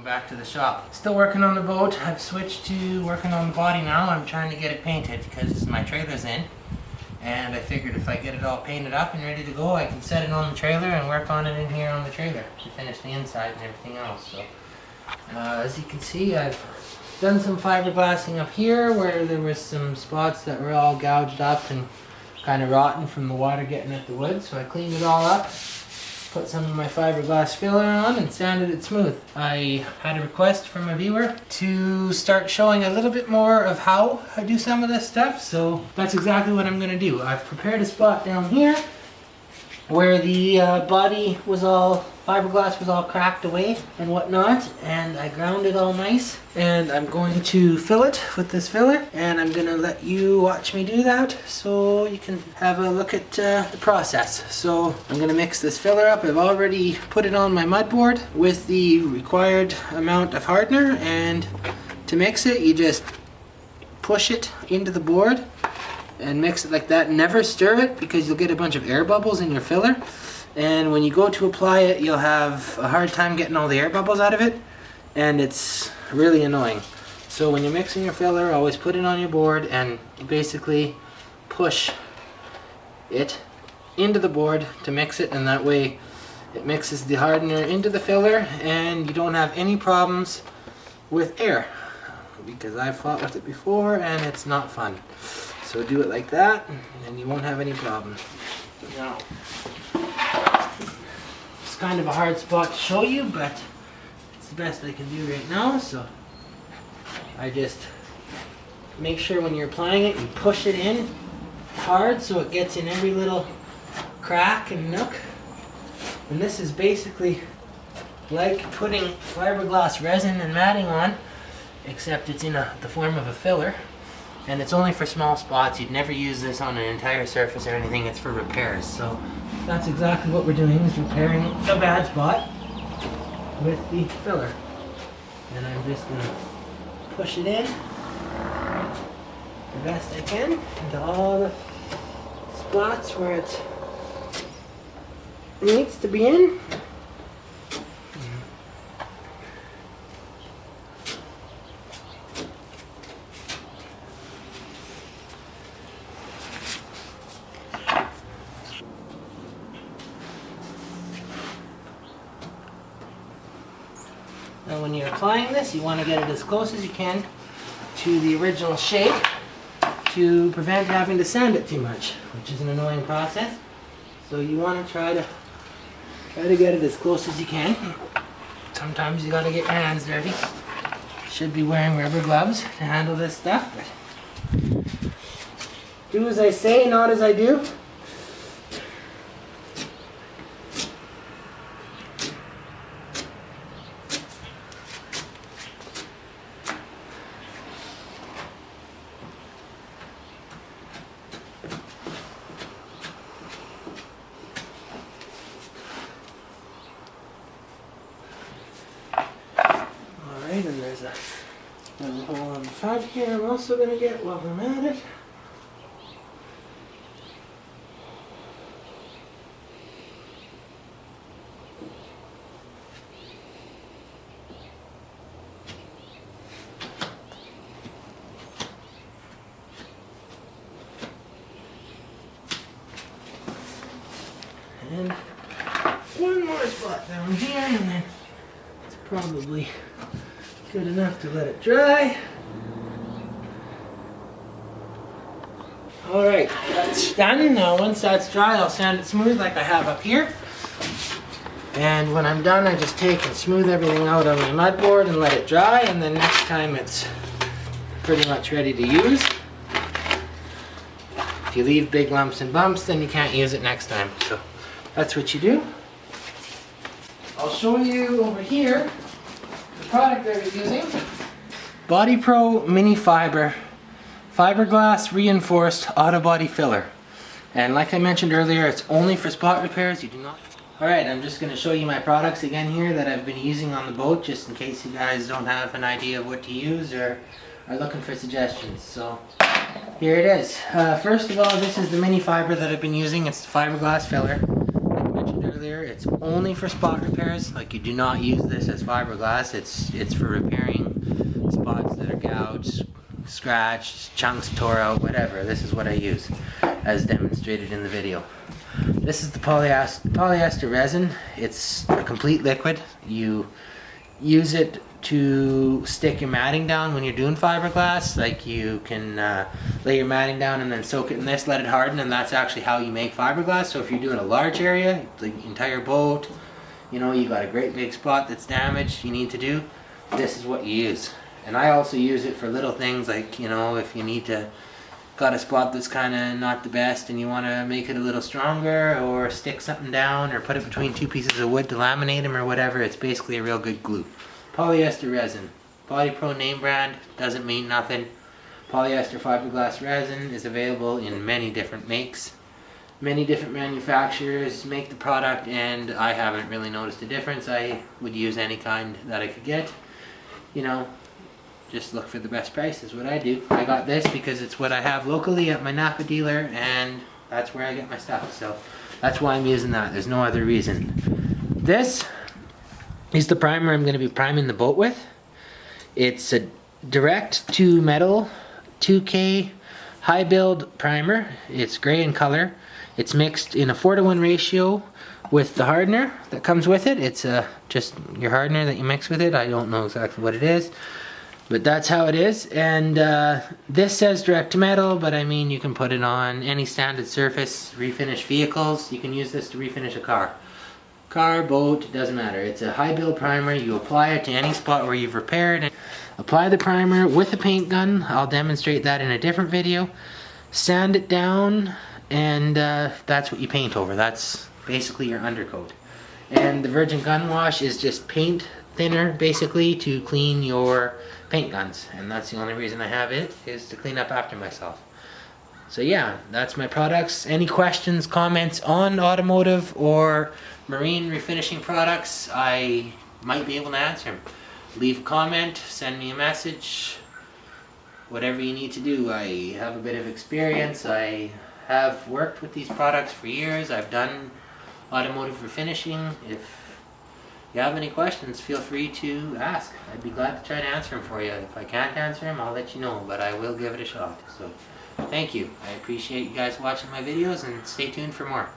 Welcome back to the shop. Still working on the boat. I've switched to working on the body now. I'm trying to get it painted because my trailer's in. And I figured if I get it all painted up and ready to go, I can set it on the trailer and work on it in here on the trailer to finish the inside and everything else. So, as you can see, I've done some fiberglassing up here where there was some spots that were all gouged up and kind of rotten from the water getting at the wood. So I cleaned it all up. Put some of my fiberglass filler on and sanded it smooth. I had a request from a viewer to start showing a little bit more of how I do some of this stuff, so that's exactly what I'm going to do. I've prepared a spot down here where the body was all, fiberglass was all cracked away and whatnot, and I ground it all nice, and I'm going to fill it with this filler, and I'm going to let you watch me do that so you can have a look at the process. So I'm going to mix this filler up. I've already put it on my mud board with the required amount of hardener, and to mix it you just push it into the board and mix it like that. Never stir it because you'll get a bunch of air bubbles in your filler, and when you go to apply it you'll have a hard time getting all the air bubbles out of it, and it's really annoying. So when you're mixing your filler, always put it on your board and you basically push it into the board to mix it, and that way it mixes the hardener into the filler and you don't have any problems with air, because I've fought with it before and it's not fun. So do it like that and you won't have any problems. Now, it's kind of a hard spot to show you, but it's the best I can do right now. So I just make sure when you're applying it, you push it in hard so it gets in every little crack and nook. And this is basically like putting fiberglass resin and matting on, except it's in the form of a filler. And it's only for small spots. You'd never use this on an entire surface or anything. It's for repairs. So that's exactly what we're doing, is repairing a bad spot with the filler. And I'm just going to push it in the best I can into all the spots where it needs to be in. Now when you're applying this, you want to get it as close as you can to the original shape to prevent having to sand it too much, which is an annoying process. So you want to try to get it as close as you can. Sometimes you got to get your hands dirty. You should be wearing rubber gloves to handle this stuff, but do as I say, not as I do. And there's a little hole on the front here I'm also going to get while I'm at it. And one more spot down here, and then it's probably good enough to let it dry. Alright, that's done. Now once that's dry, I'll sand it smooth like I have up here. And when I'm done, I just take and smooth everything out on my mud board and let it dry, and then next time it's pretty much ready to use. If you leave big lumps and bumps, then you can't use it next time. So that's what you do. I'll show you over here the product I was using. Body Pro Mini Fiber Fiberglass Reinforced Auto Body Filler. And like I mentioned earlier, it's only for spot repairs. You do not. Alright, I'm just going to show you my products again here that I've been using on the boat, just in case you guys don't have an idea of what to use or are looking for suggestions. So here it is. First of all, this is the mini fiber that I've been using. It's the fiberglass filler. Like I mentioned earlier, earlier, it's only for spot repairs. Like, you do not use this as fiberglass. It's for repairing spots that are gouged, scratched, chunks tore out, whatever. This is what I use, as demonstrated in the video. This is the polyester resin. It's a complete liquid. You use it to stick your matting down when you're doing fiberglass. Like, you can lay your matting down and then soak it in this, let it harden, and that's actually how you make fiberglass. So if you're doing a large area, the entire boat, you know, you got a great big spot that's damaged, you need to do, this is what you use. And I also use it for little things, like, you know, if you need to, got a spot that's kind of not the best and you want to make it a little stronger, or stick something down, or put it between two pieces of wood to laminate them or whatever. It's basically a real good glue. Polyester resin. Body Pro name brand, doesn't mean nothing. Polyester fiberglass resin is available in many different makes. Many different manufacturers make the product, and I haven't really noticed a difference. I would use any kind that I could get. You know, just look for the best price is what I do. I got this because it's what I have locally at my Napa dealer, and that's where I get my stuff. So that's why I'm using that. There's no other reason. This is the primer I'm going to be priming the boat with. It's a direct to metal 2K high build primer. It's gray in color. It's mixed in a 4:1 ratio with the hardener that comes with it. It's just your hardener that you mix with it. I don't know exactly what it is, but that's how it is. And this says direct to metal, but I mean, you can put it on any standard surface. Refinish vehicles, you can use this to refinish a car. Car, boat, it doesn't matter. It's a high build primer. You apply it to any spot where you've repaired. Apply the primer with a paint gun. I'll demonstrate that in a different video. Sand it down, and that's what you paint over. That's basically your undercoat. And the virgin gun wash is just paint thinner, basically, to clean your paint guns. And that's the only reason I have it, is to clean up after myself. So yeah, that's my products. Any questions, comments on automotive or marine refinishing products, I might be able to answer them. Leave a comment, send me a message, whatever you need to do. I have a bit of experience. I have worked with these products for years. I've done automotive refinishing. If you have any questions, feel free to ask. I'd be glad to try to answer them for you. If I can't answer them, I'll let you know, but I will give it a shot. So thank you. I appreciate you guys watching my videos, and stay tuned for more.